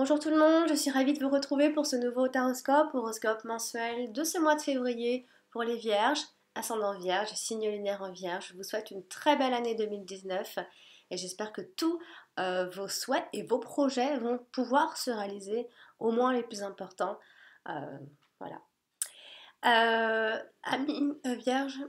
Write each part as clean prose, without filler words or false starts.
Bonjour tout le monde, je suis ravie de vous retrouver pour ce nouveau horoscope mensuel de ce mois de février pour les Vierges, ascendant Vierge, signe lunaire en Vierge. Je vous souhaite une très belle année 2019 et j'espère que tous vos souhaits et vos projets vont pouvoir se réaliser, au moins les plus importants. Euh, voilà. Amis Vierge,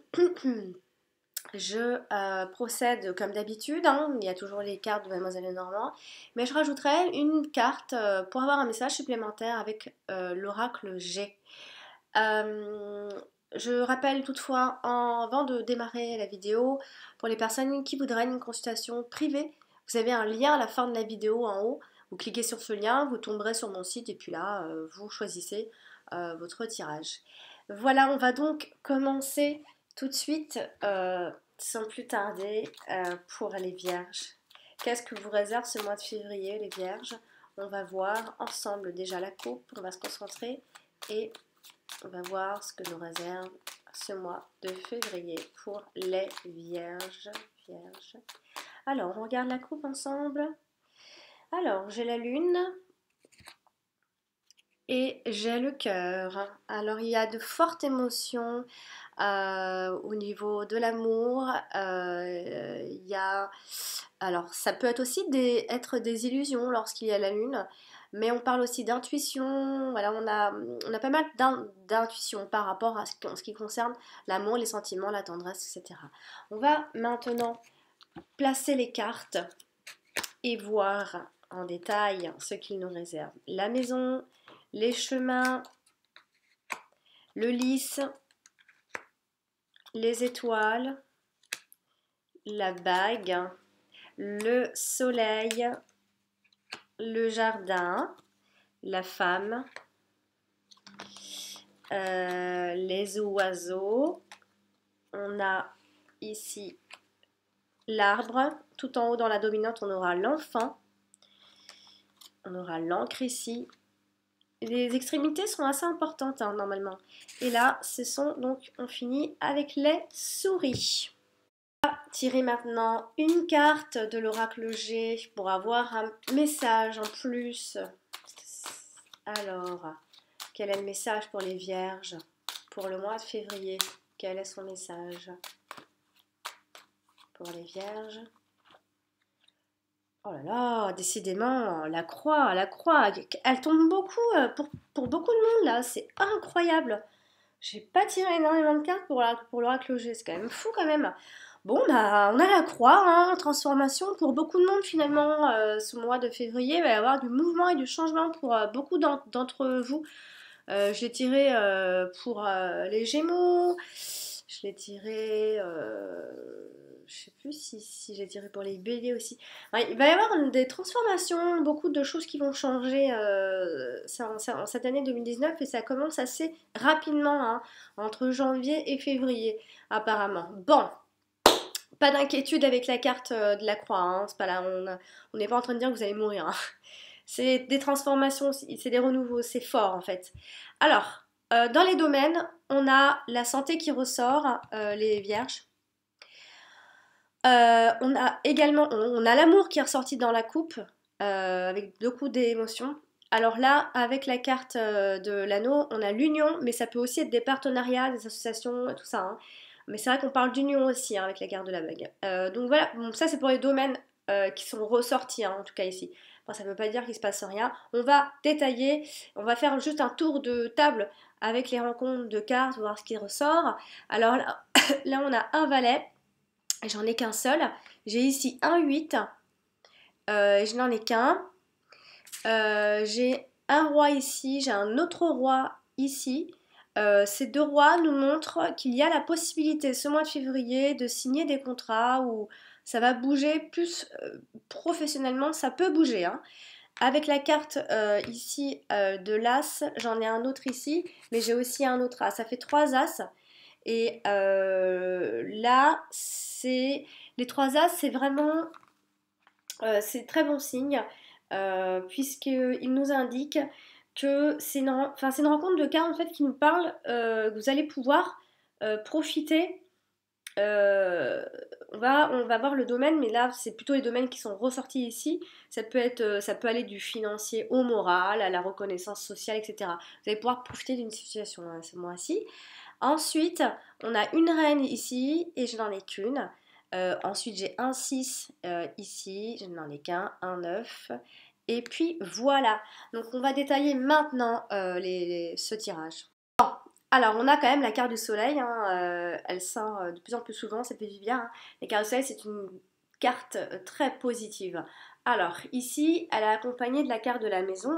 je procède comme d'habitude, hein, il y a toujours les cartes de Mademoiselle Lenormand, mais je rajouterai une carte pour avoir un message supplémentaire avec l'oracle G. Euh, je rappelle toutefois, avant de démarrer la vidéo, pour les personnes qui voudraient une consultation privée, vous avez un lien à la fin de la vidéo en haut, vous cliquez sur ce lien, vous tomberez sur mon site et puis là, vous choisissez votre tirage. Voilà, on va donc commencer tout de suite, sans plus tarder, pour les Vierges. Qu'est-ce que vous réserve ce mois de février, les Vierges? On va voir ensemble déjà la coupe, on va se concentrer et on va voir ce que nous réserve ce mois de février pour les Vierges. Alors, on regarde la coupe ensemble. Alors, j'ai la lune et j'ai le cœur. Alors, il y a de fortes émotions au niveau de l'amour. Il y a... Alors, ça peut être aussi être des illusions lorsqu'il y a la lune. Mais on parle aussi d'intuition. Voilà, on a pas mal d'intuition par rapport à ce qui concerne l'amour, les sentiments, la tendresse, etc. On va maintenant placer les cartes et voir en détail ce qu'il nous réserve. La maison, les chemins, le lys, les étoiles, la bague, le soleil, le jardin, la femme, les oiseaux. On a ici l'arbre. Tout en haut dans la dominante, on aura l'enfant. On aura l'encre ici. Les extrémités sont assez importantes hein, normalement. Et là, on finit avec les souris. On va tirer maintenant une carte de l'oracle G pour avoir un message en plus. Alors, quel est le message pour les Vierges pour le mois de février? Quel est son message pour les Vierges? Oh là là, décidément, la croix, elle tombe beaucoup pour beaucoup de monde là, c'est incroyable. J'ai pas tiré énormément de cartes pour l'oracle G, c'est quand même fou quand même. Bon, bah, on a la croix, hein, transformation pour beaucoup de monde finalement. Ce mois de février, il va y avoir du mouvement et du changement pour beaucoup d'entre vous. Je l'ai tiré pour les Gémeaux, je l'ai tiré, je sais plus si j'ai tiré pour les Béliers aussi. Ouais, il va y avoir des transformations, beaucoup de choses qui vont changer en cette année 2019 et ça commence assez rapidement, hein, entre janvier et février apparemment. Bon, pas d'inquiétude avec la carte de la croix, hein, c'est pas là, on n'est pas en train de dire que vous allez mourir. Hein. C'est des transformations, c'est des renouveaux, c'est fort en fait. Alors, dans les domaines, on a la santé qui ressort, les vierges. On a également, on a l'amour qui est ressorti dans la coupe, avec beaucoup d'émotions. Alors là, avec la carte de l'anneau, on a l'union, mais ça peut aussi être des partenariats, des associations, tout ça. Hein. Mais c'est vrai qu'on parle d'union aussi hein, avec la carte de la bague. Donc voilà, bon, ça c'est pour les domaines qui sont ressortis, hein, en tout cas ici. Bon, ça ne veut pas dire qu'il ne se passe rien. On va détailler, on va faire juste un tour de table avec les rencontres de cartes, voir ce qui ressort. Alors là, là on a un valet, et j'en ai qu'un seul. J'ai ici un 8, je n'en ai qu'un. J'ai un roi ici, j'ai un autre roi ici. Ces deux rois nous montrent qu'il y a la possibilité ce mois de février de signer des contrats où ça va bouger plus professionnellement, ça peut bouger. Hein. Avec la carte ici de l'As, j'en ai un autre ici, mais j'ai aussi un autre As. Ça fait 3 As. Et là, les 3 As, c'est vraiment c'est très bon signe, puisqu'il nous indique que c'est une rencontre de cartes en fait, qui nous parle que vous allez pouvoir profiter Euh, on va voir le domaine, mais là, c'est plutôt les domaines qui sont ressortis ici. Ça peut aller du financier au moral, à la reconnaissance sociale, etc. Vous allez pouvoir profiter d'une situation ce mois-ci. Ensuite, on a une reine ici et je n'en ai qu'une. Ensuite, j'ai un 6 ici, je n'en ai qu'un, un 9. Et puis voilà. Donc, on va détailler maintenant ce tirage. Alors, on a quand même la carte du soleil, hein, elle sort de plus en plus souvent, ça fait du bien, hein. La carte du soleil, c'est une carte très positive. Alors, ici, elle est accompagnée de la carte de la maison.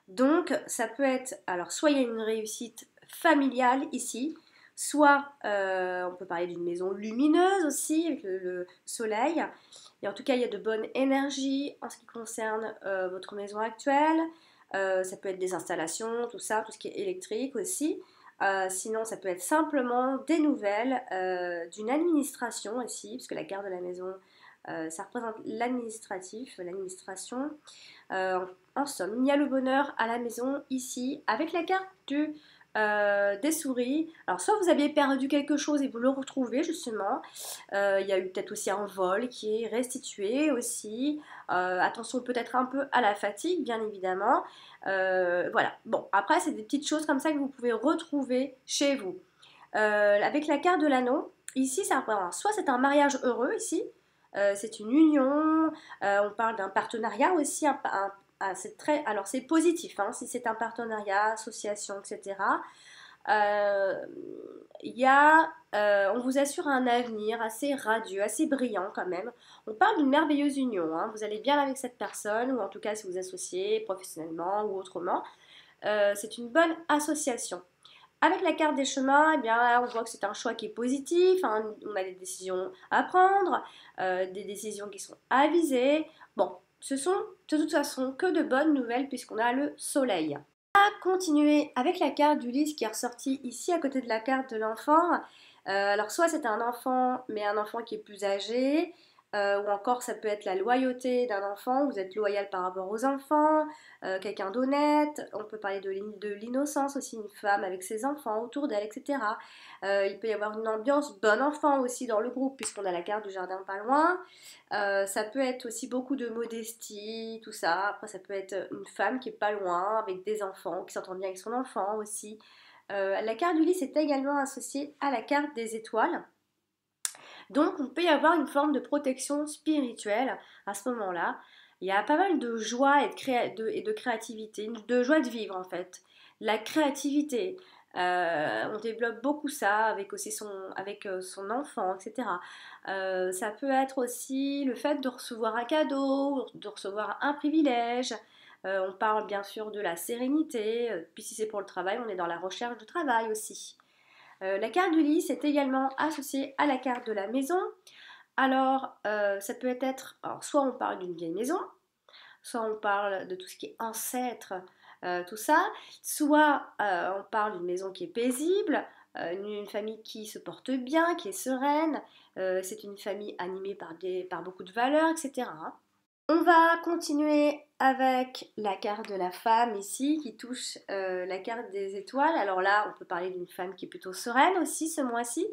Donc, ça peut être, alors, soit il y a une réussite familiale ici, soit on peut parler d'une maison lumineuse aussi, avec le soleil. Et en tout cas, il y a de bonnes énergies en ce qui concerne votre maison actuelle. Ça peut être des installations, tout ça, tout ce qui est électrique aussi. Sinon, ça peut être simplement des nouvelles d'une administration ici, puisque la carte de la maison, ça représente l'administratif, l'administration. En somme, il y a le bonheur à la maison ici, avec la carte des souris. Alors, soit vous aviez perdu quelque chose et vous le retrouvez justement. Il y a eu peut-être aussi un vol qui est restitué aussi. Attention peut-être un peu à la fatigue, bien évidemment. Voilà. Bon, après, c'est des petites choses comme ça que vous pouvez retrouver chez vous. Avec la carte de l'anneau, ici, ça représente soit c'est un mariage heureux ici, c'est une union, on parle d'un partenariat aussi, c'est très, alors c'est positif, hein, si c'est un partenariat, association, etc. Il y a, on vous assure un avenir assez radieux, assez brillant quand même. On parle d'une merveilleuse union, hein. Vous allez bien avec cette personne, ou en tout cas si vous associez professionnellement ou autrement. C'est une bonne association. Avec la carte des chemins, eh bien, là, on voit que c'est un choix qui est positif, hein. On a des décisions à prendre, des décisions qui sont avisées. Bon, ce sont de toute façon que de bonnes nouvelles puisqu'on a le soleil. On va continuer avec la carte d'Ulysse qui est ressortie ici à côté de la carte de l'enfant. Alors soit c'est un enfant, mais un enfant qui est plus âgé, ou encore ça peut être la loyauté d'un enfant, vous êtes loyal par rapport aux enfants, quelqu'un d'honnête, on peut parler de l'innocence aussi, une femme avec ses enfants autour d'elle, etc. Il peut y avoir une ambiance bon enfant aussi dans le groupe, puisqu'on a la carte du jardin pas loin. Ça peut être aussi beaucoup de modestie, tout ça. Après, ça peut être une femme qui est pas loin, avec des enfants, qui s'entend bien avec son enfant aussi. La carte du lys est également associée à la carte des étoiles. Donc, on peut y avoir une forme de protection spirituelle à ce moment-là. Il y a pas mal de joie et de créativité, de joie de vivre en fait. La créativité, on développe beaucoup ça avec aussi avec son enfant, etc. Ça peut être aussi le fait de recevoir un cadeau, de recevoir un privilège. On parle bien sûr de la sérénité, puis si c'est pour le travail, on est dans la recherche de travail aussi. La carte du lys est également associée à la carte de la maison. Alors, ça peut être, alors, soit on parle d'une vieille maison, soit on parle de tout ce qui est ancêtre, tout ça, soit on parle d'une maison qui est paisible, une famille qui se porte bien, qui est sereine, c'est une famille animée par beaucoup de valeurs, etc. On va continuer avec la carte de la femme ici qui touche la carte des étoiles. Alors là, on peut parler d'une femme qui est plutôt sereine aussi ce mois-ci,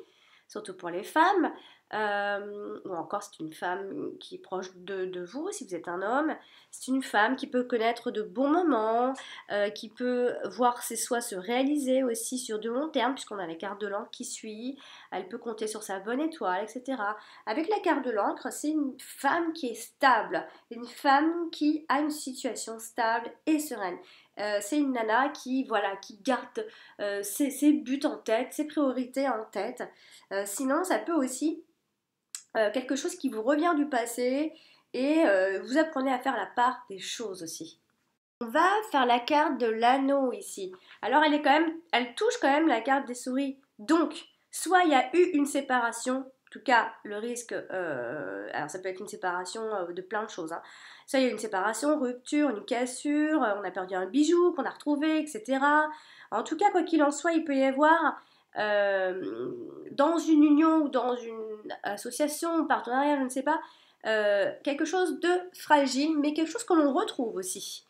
surtout pour les femmes. Ou encore c'est une femme qui est proche de vous si vous êtes un homme. C'est une femme qui peut connaître de bons moments, qui peut voir ses souhaits se réaliser aussi sur de long terme puisqu'on a la carte de l'encre qui suit. Elle peut compter sur sa bonne étoile, etc. Avec la carte de l'encre, c'est une femme qui est stable, une femme qui a une situation stable et sereine. C'est une nana qui, voilà, qui garde ses buts en tête, ses priorités en tête. Sinon, ça peut aussi quelque chose qui vous revient du passé et vous apprenez à faire la part des choses aussi. On va faire la carte de l'anneau ici. Alors elle touche quand même la carte des souris. Donc, soit il y a eu une séparation, en tout cas le risque, alors ça peut être une séparation de plein de choses, hein. Soit il y a eu une séparation, rupture, une cassure, on a perdu un bijou qu'on a retrouvé, etc. En tout cas, quoi qu'il en soit, il peut y avoir dans une union ou dans une association, un partenariat, je ne sais pas, quelque chose de fragile, mais quelque chose que l'on retrouve aussi.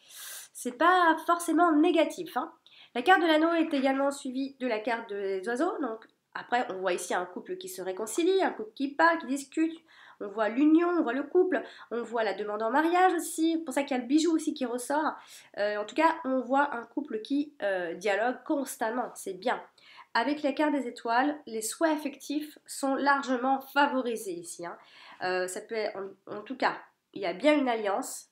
C'est pas forcément négatif, hein. La carte de l'anneau est également suivie de la carte des oiseaux, donc Après, on voit ici un couple qui se réconcilie, un couple qui parle, qui discute. On voit l'union, on voit le couple, on voit la demande en mariage aussi. C'est pour ça qu'il y a le bijou aussi qui ressort. En tout cas, on voit un couple qui dialogue constamment. C'est bien. Avec la carte des étoiles, les souhaits affectifs sont largement favorisés ici, hein. Ça peut être, en tout cas, il y a bien une alliance,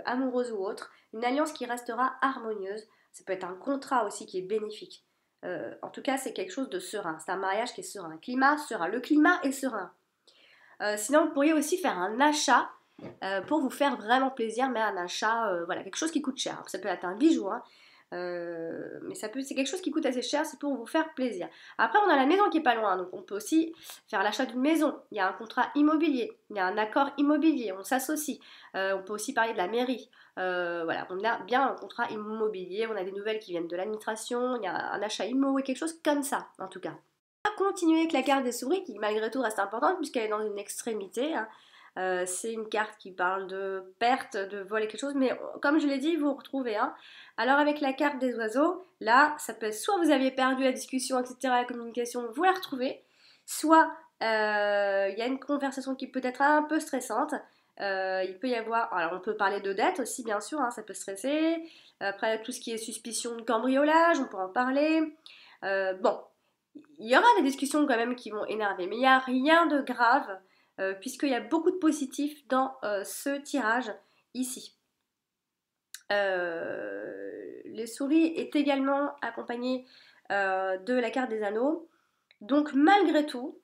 amoureuse ou autre, une alliance qui restera harmonieuse. Ça peut être un contrat aussi qui est bénéfique. En tout cas, c'est quelque chose de serein. C'est un mariage qui est serein. Climat serein. Le climat est serein. Sinon, vous pourriez aussi faire un achat pour vous faire vraiment plaisir, mais un achat, voilà, quelque chose qui coûte cher. Ça peut être un bijou, hein, mais c'est quelque chose qui coûte assez cher, c'est pour vous faire plaisir. Après, on a la maison qui est pas loin, donc on peut aussi faire l'achat d'une maison. Il y a un contrat immobilier, il y a un accord immobilier, on s'associe. On peut aussi parler de la mairie. Voilà, on a bien un contrat immobilier, on a des nouvelles qui viennent de l'administration, il y a un achat immo, quelque chose comme ça, en tout cas. On va continuer avec la carte des souris, qui malgré tout reste importante, puisqu'elle est dans une extrémité, hein. C'est une carte qui parle de perte, de vol et quelque chose, mais comme je l'ai dit, vous retrouvez, hein. Alors avec la carte des oiseaux, là, ça peut être soit vous aviez perdu la discussion, etc., la communication, vous la retrouvez, soit il y a une conversation qui peut être un peu stressante. Il peut y avoir, alors on peut parler de dette aussi, bien sûr, hein, ça peut stresser. Après, tout ce qui est suspicion de cambriolage, on peut en parler. Bon, il y aura des discussions quand même qui vont énerver, mais il n'y a rien de grave puisqu'il y a beaucoup de positifs dans ce tirage ici. Les souris est également accompagnée de la carte des anneaux. Donc malgré tout,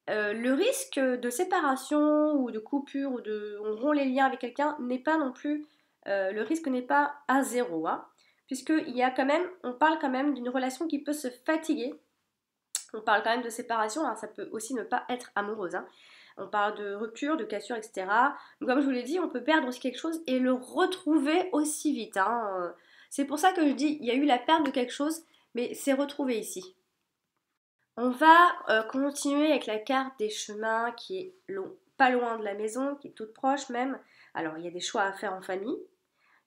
le risque de séparation ou de coupure ou de on rompt les liens avec quelqu'un n'est pas non plus le risque n'est pas à zéro, hein, puisqu'il y a quand même on parle quand même d'une relation qui peut se fatiguer. On parle quand même de séparation, hein, ça peut aussi ne pas être amoureuse, hein. On parle de rupture, de cassure, etc. Donc, comme je vous l'ai dit, on peut perdre aussi quelque chose et le retrouver aussi vite, hein. C'est pour ça que je dis, il y a eu la perte de quelque chose, mais c'est retrouvé ici. On va continuer avec la carte des chemins qui est pas loin de la maison, qui est toute proche même. Alors, il y a des choix à faire en famille.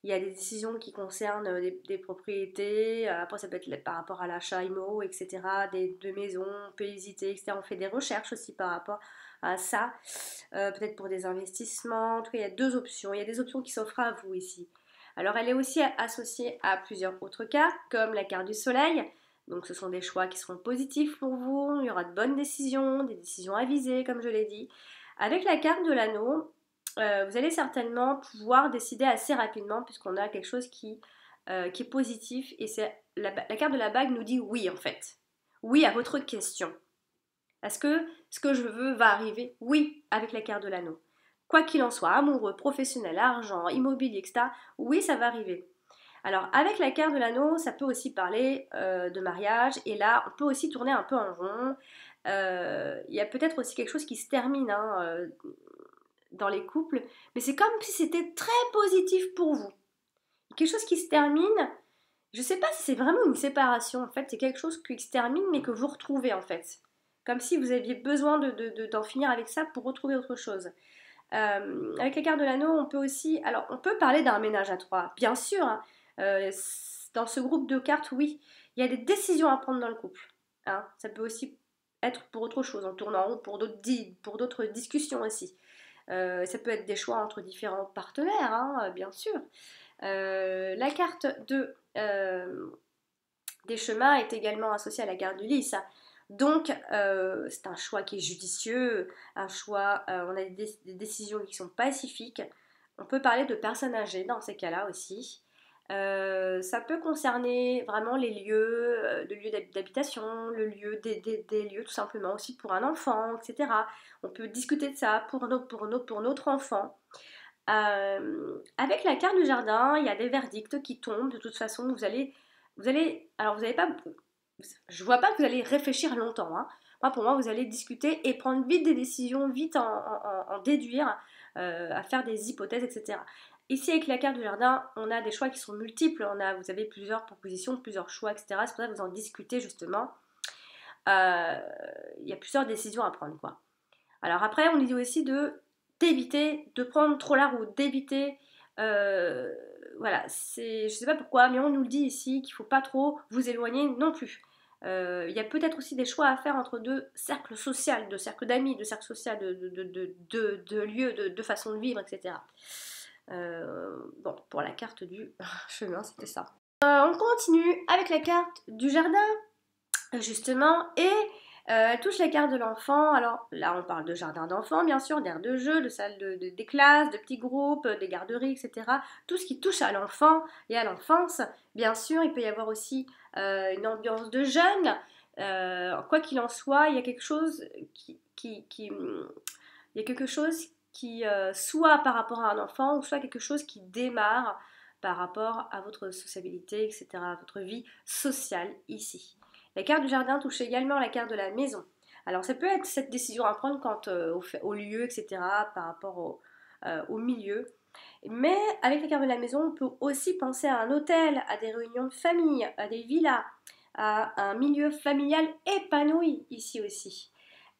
Il y a des décisions qui concernent des propriétés, après ça peut être par rapport à l'achat IMO, etc., de maisons, on peut hésiter, etc. On fait des recherches aussi par rapport à ça, peut-être pour des investissements. En tout cas, il y a deux options. Il y a des options qui s'offrent à vous ici. Alors, elle est aussi associée à plusieurs autres cartes, comme la carte du soleil. Donc, ce sont des choix qui seront positifs pour vous. Il y aura de bonnes décisions, des décisions avisées, comme je l'ai dit. Avec la carte de l'anneau, vous allez certainement pouvoir décider assez rapidement puisqu'on a quelque chose qui est positif et c'est la carte de la bague nous dit oui en fait. Oui à votre question. Est-ce que ce que je veux va arriver? Oui avec la carte de l'anneau. Quoi qu'il en soit, amoureux, professionnel, argent, immobilier, etc. Oui ça va arriver. Alors avec la carte de l'anneau, ça peut aussi parler de mariage et là on peut aussi tourner un peu en rond. Il y a peut-être aussi quelque chose qui se termine, hein, dans les couples, mais c'est comme si c'était très positif pour vous. Quelque chose qui se termine, je sais pas si c'est vraiment une séparation, en fait, c'est quelque chose qui se termine mais que vous retrouvez en fait. Comme si vous aviez besoin d'en finir avec ça pour retrouver autre chose. Avec les cartes de l'anneau, on peut aussi, alors on peut parler d'un ménage à trois, bien sûr, hein. Dans ce groupe de cartes, oui, il y a des décisions à prendre dans le couple, hein. Ça peut aussi être pour autre chose, en tournant en rond pour d'autres discussions aussi. Ça peut être des choix entre différents partenaires, hein, bien sûr. La carte des chemins est également associée à la carte du lys. Donc, c'est un choix qui est judicieux, un choix, on a des décisions qui sont pacifiques. On peut parler de personnes âgées dans ces cas-là aussi. Ça peut concerner vraiment les lieux, le lieu d'habitation, le lieu des lieux tout simplement aussi pour un enfant, etc. On peut discuter de ça pour notre enfant. Avec la carte du jardin, il y a des verdicts qui tombent. De toute façon, alors vous n'allez pas, je vois pas que vous allez réfléchir longtemps, hein. Moi, pour moi, vous allez discuter et prendre vite des décisions, vite en déduire, à faire des hypothèses, etc. Ici, avec la carte du jardin, on a des choix qui sont multiples. Vous avez plusieurs propositions, plusieurs choix, etc. C'est pour ça que vous en discutez justement. Il y a plusieurs décisions à prendre, quoi. Alors après, on dit aussi d'éviter de prendre trop la route, d'éviter, voilà, je sais pas pourquoi, mais on nous le dit ici qu'il faut pas trop vous éloigner non plus. Il y a peut-être aussi des choix à faire entre deux cercles sociaux, de cercles d'amis, de cercles sociaux, de lieux, de façon de vivre, etc. Bon, pour la carte du chemin, c'était ça. On continue avec la carte du jardin, justement, et elle touche la carte de l'enfant. Alors là, on parle de jardin d'enfants, bien sûr, d'aires de jeu, de salles des classes, de petits groupes, des garderies, etc. Tout ce qui touche à l'enfant et à l'enfance. Bien sûr, il peut y avoir aussi une ambiance de jeunes. Quoi qu'il en soit, il y a quelque chose il y a quelque chose qui, soit par rapport à un enfant, ou soit quelque chose qui démarre par rapport à votre sociabilité, etc., à votre vie sociale ici. La carte du jardin touche également la carte de la maison. Alors ça peut être cette décision à prendre quant au lieu, etc., par rapport au milieu. Mais avec la carte de la maison, on peut aussi penser à un hôtel, à des réunions de famille, à des villas, à un milieu familial épanoui ici aussi.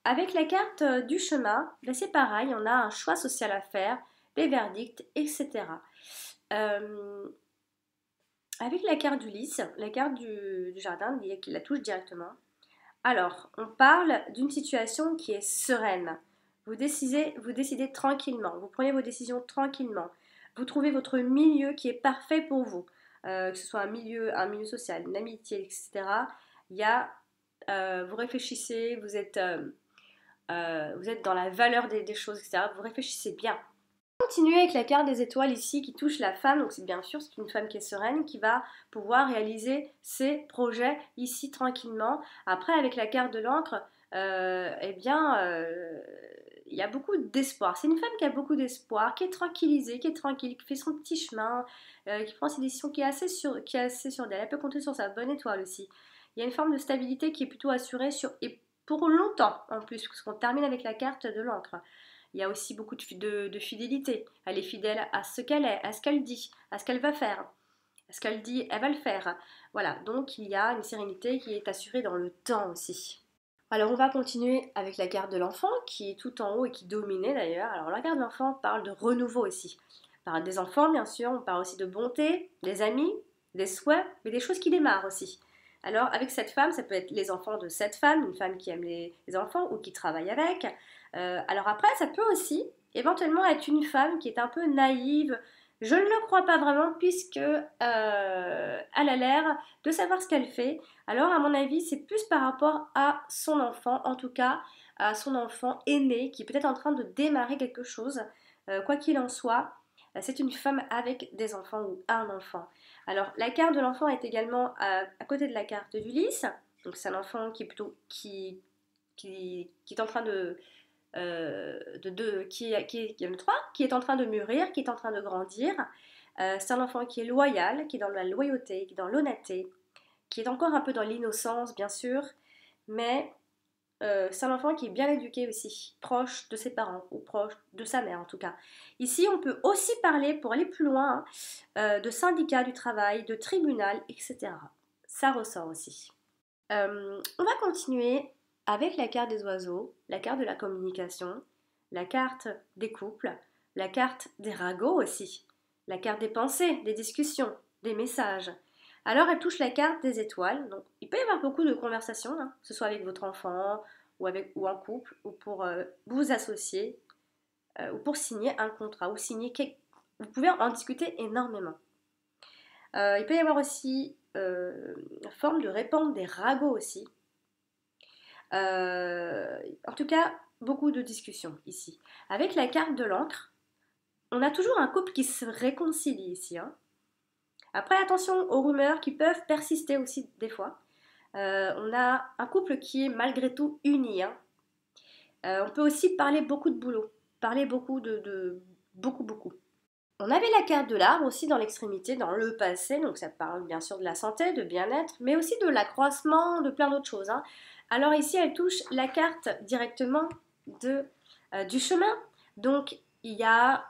Avec la carte du chemin, ben c'est pareil, on a un choix social à faire, des verdicts, etc. Avec la carte du lys, la carte du jardin, qui la touche directement. Alors, on parle d'une situation qui est sereine. Vous décidez tranquillement, vous prenez vos décisions tranquillement. Vous trouvez votre milieu qui est parfait pour vous, que ce soit un milieu social, une amitié, etc. Il y a, vous réfléchissez, vous êtes dans la valeur des choses, etc. Vous réfléchissez bien. Continuer avec la carte des étoiles ici qui touche la femme, donc c'est bien sûr c'est une femme qui est sereine, qui va pouvoir réaliser ses projets ici tranquillement. Après avec la carte de l'encre, eh bien il y a beaucoup d'espoir. C'est une femme qui a beaucoup d'espoir, qui est tranquillisée, qui est tranquille, qui fait son petit chemin, qui prend ses décisions, qui est assez sûre d'elle. Elle peut compter sur sa bonne étoile aussi. Il y a une forme de stabilité qui est plutôt assurée et pour longtemps en plus, parce qu'on termine avec la carte de l'encre. Il y a aussi beaucoup de fidélité. Elle est fidèle à ce qu'elle est, à ce qu'elle dit, à ce qu'elle va faire. À ce qu'elle dit, elle va le faire. Voilà, donc il y a une sérénité qui est assurée dans le temps aussi. Alors on va continuer avec la carte de l'enfant qui est tout en haut et qui dominait d'ailleurs. Alors la carte de l'enfant parle de renouveau aussi. On parle des enfants bien sûr, on parle aussi de bonté, des amis, des souhaits, mais des choses qui démarrent aussi. Alors avec cette femme, ça peut être les enfants de cette femme, une femme qui aime les enfants ou qui travaille avec. Alors après, ça peut aussi éventuellement être une femme qui est un peu naïve. Je ne le crois pas vraiment puisque elle a l'air de savoir ce qu'elle fait. Alors à mon avis, c'est plus par rapport à son enfant, en tout cas à son enfant aîné qui est peut-être en train de démarrer quelque chose. Quoi qu'il en soit, c'est une femme avec des enfants ou un enfant. Alors la carte de l'enfant est également à côté de la carte du lys. Donc c'est un enfant qui est plutôt qui est en train qui est le 3, qui est en train de mûrir, qui est en train de grandir. C'est un enfant qui est loyal, qui est dans la loyauté, qui est dans l'honnêteté, qui est encore un peu dans l'innocence, bien sûr, mais c'est un enfant qui est bien éduqué aussi, proche de ses parents, ou proche de sa mère en tout cas. Ici, on peut aussi parler, pour aller plus loin, de syndicat du travail, de tribunal, etc. Ça ressort aussi. On va continuer avec la carte des oiseaux, la carte de la communication, la carte des couples, la carte des ragots aussi, la carte des pensées, des discussions, des messages. Alors elle touche la carte des étoiles, donc il peut y avoir beaucoup de conversations, hein, que ce soit avec votre enfant ou en couple, ou pour vous associer, ou pour signer un contrat, ou vous pouvez en discuter énormément. Il peut y avoir aussi une forme de répandre des ragots aussi. En tout cas, beaucoup de discussions ici. Avec la carte de l'encre, on a toujours un couple qui se réconcilie ici. Hein. Après, attention aux rumeurs qui peuvent persister aussi des fois. On a un couple qui est malgré tout uni. Hein. On peut aussi parler beaucoup de boulot, parler beaucoup beaucoup. On avait la carte de l'arbre aussi dans l'extrémité, dans le passé, donc ça parle bien sûr de la santé, de bien-être, mais aussi de l'accroissement, de plein d'autres choses. Hein. Alors ici, elle touche la carte directement du chemin, donc il y a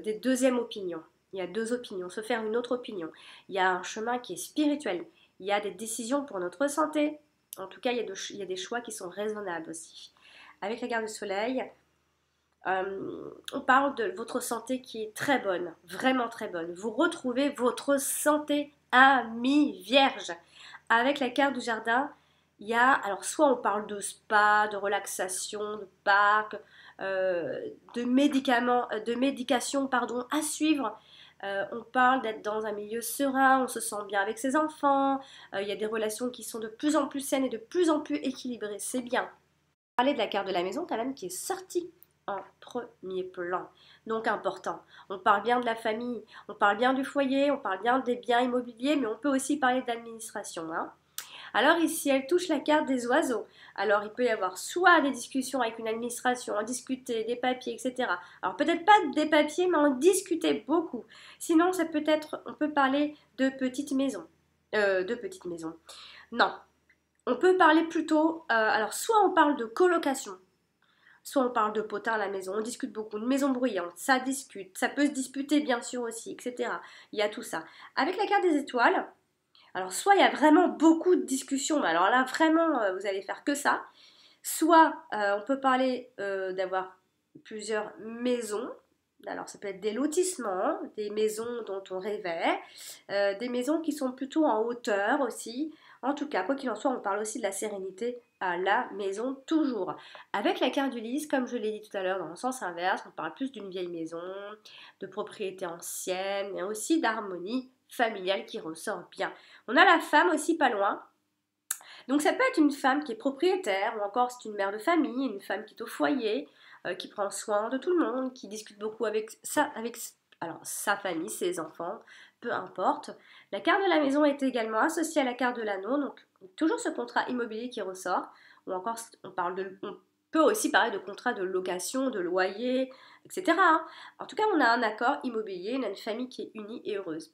des deuxièmes opinions. Il y a deux opinions, se faire une autre opinion. Il y a un chemin qui est spirituel. Il y a des décisions pour notre santé. En tout cas, il y a des choix qui sont raisonnables aussi. Avec la carte du soleil, on parle de votre santé qui est très bonne, vraiment très bonne. Vous retrouvez votre santé à mi-vierge. Avec la carte du jardin, il y a, alors soit on parle de spa, de relaxation, de parc, de médicaments, de médication, pardon, à suivre. On parle d'être dans un milieu serein, on se sent bien avec ses enfants, il y a des relations qui sont de plus en plus saines et de plus en plus équilibrées, c'est bien. Parler de la carte de la maison, quand même, qui est sortie en premier plan. Donc important. On parle bien de la famille, on parle bien du foyer, on parle bien des biens immobiliers, mais on peut aussi parler d'administration, hein. Alors ici, elle touche la carte des oiseaux. Alors il peut y avoir soit des discussions avec une administration, en discuter, des papiers, etc. Alors peut-être pas des papiers, mais en discuter beaucoup. Sinon, ça peut être, on peut parler de petites maisons. De petites maisons. Non, on peut parler plutôt, alors soit on parle de colocation, soit on parle de potin à la maison, on discute beaucoup, une maison bruyante, ça discute, ça peut se disputer bien sûr aussi, etc. Il y a tout ça. Avec la carte des étoiles, alors soit il y a vraiment beaucoup de discussions, mais alors là vraiment vous allez faire que ça, soit on peut parler d'avoir plusieurs maisons. Alors ça peut être des lotissements, des maisons dont on rêvait, des maisons qui sont plutôt en hauteur aussi. En tout cas, quoi qu'il en soit, on parle aussi de la sérénité à la maison toujours. Avec la carte du lys, comme je l'ai dit tout à l'heure dans le sens inverse, on parle plus d'une vieille maison, de propriété ancienne et aussi d'harmonie familiale qui ressort bien. On a la femme aussi pas loin. Donc ça peut être une femme qui est propriétaire ou encore c'est une mère de famille, une femme qui est au foyer, qui prend soin de tout le monde, qui discute beaucoup avec alors, sa famille, ses enfants, peu importe. La carte de la maison est également associée à la carte de l'anneau, donc toujours ce contrat immobilier qui ressort, ou encore on peut aussi parler de contrat de location, de loyer, etc., hein. En tout cas, on a un accord immobilier, on a une famille qui est unie et heureuse.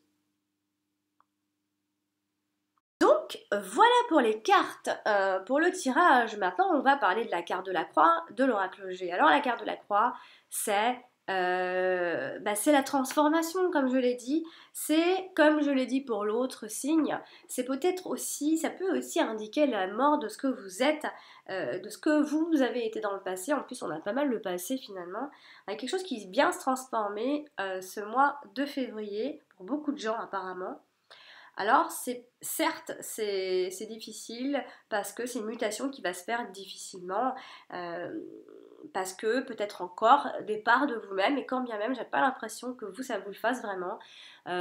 Donc voilà pour les cartes, pour le tirage. Maintenant on va parler de la carte de la croix de l'oracle G. Alors la carte de la croix c'est la transformation comme je l'ai dit. C'est comme je l'ai dit pour l'autre signe, c'est peut-être aussi, ça peut aussi indiquer la mort de ce que vous êtes, de ce que vous avez été dans le passé. En plus on a pas mal le passé finalement, avec quelque chose qui vient se transformer ce mois de février pour beaucoup de gens apparemment. Alors, certes, c'est difficile parce que c'est une mutation qui va se faire difficilement, euh, parce que peut-être encore des parts de vous-même, et quand bien même, j'ai pas l'impression que vous, ça vous le fasse vraiment,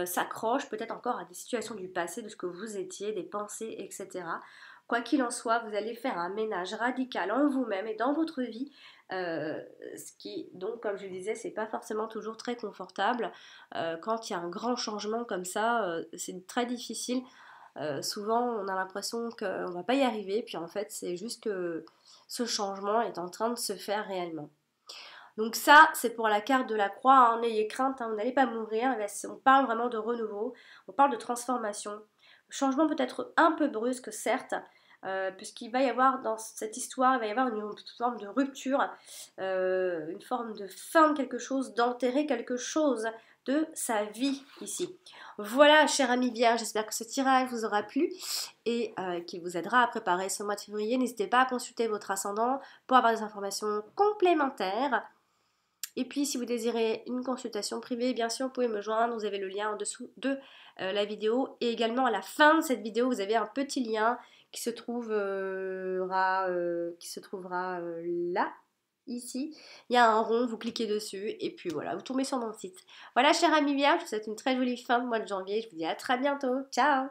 s'accroche peut-être encore à des situations du passé, de ce que vous étiez, des pensées, etc. Quoi qu'il en soit, vous allez faire un ménage radical en vous-même et dans votre vie, ce qui, donc, comme je le disais, c'est pas forcément toujours très confortable. Quand il y a un grand changement comme ça, c'est très difficile. Souvent, on a l'impression qu'on va pas y arriver, puis en fait, c'est juste que ce changement est en train de se faire réellement. Donc ça, c'est pour la carte de la croix, hein. N'ayez crainte, hein, vous n'allez pas mourir. Là, on parle vraiment de renouveau, on parle de transformation. Le changement peut être un peu brusque, certes, puisqu'il va y avoir dans cette histoire, il va y avoir une forme de rupture, une forme de fin de quelque chose, d'enterrer quelque chose de sa vie ici. Voilà, cher ami Vierge, j'espère que ce tirage vous aura plu et qu'il vous aidera à préparer ce mois de février. N'hésitez pas à consulter votre ascendant pour avoir des informations complémentaires. Et puis, si vous désirez une consultation privée, bien sûr, vous pouvez me joindre. Vous avez le lien en dessous de la vidéo. Et également, à la fin de cette vidéo, vous avez un petit lien qui se trouvera là, ici. Il y a un rond, vous cliquez dessus. Et puis voilà, vous tombez sur mon site. Voilà, chère amie Vierge, je vous souhaite une très jolie fin de mois de janvier. Je vous dis à très bientôt. Ciao!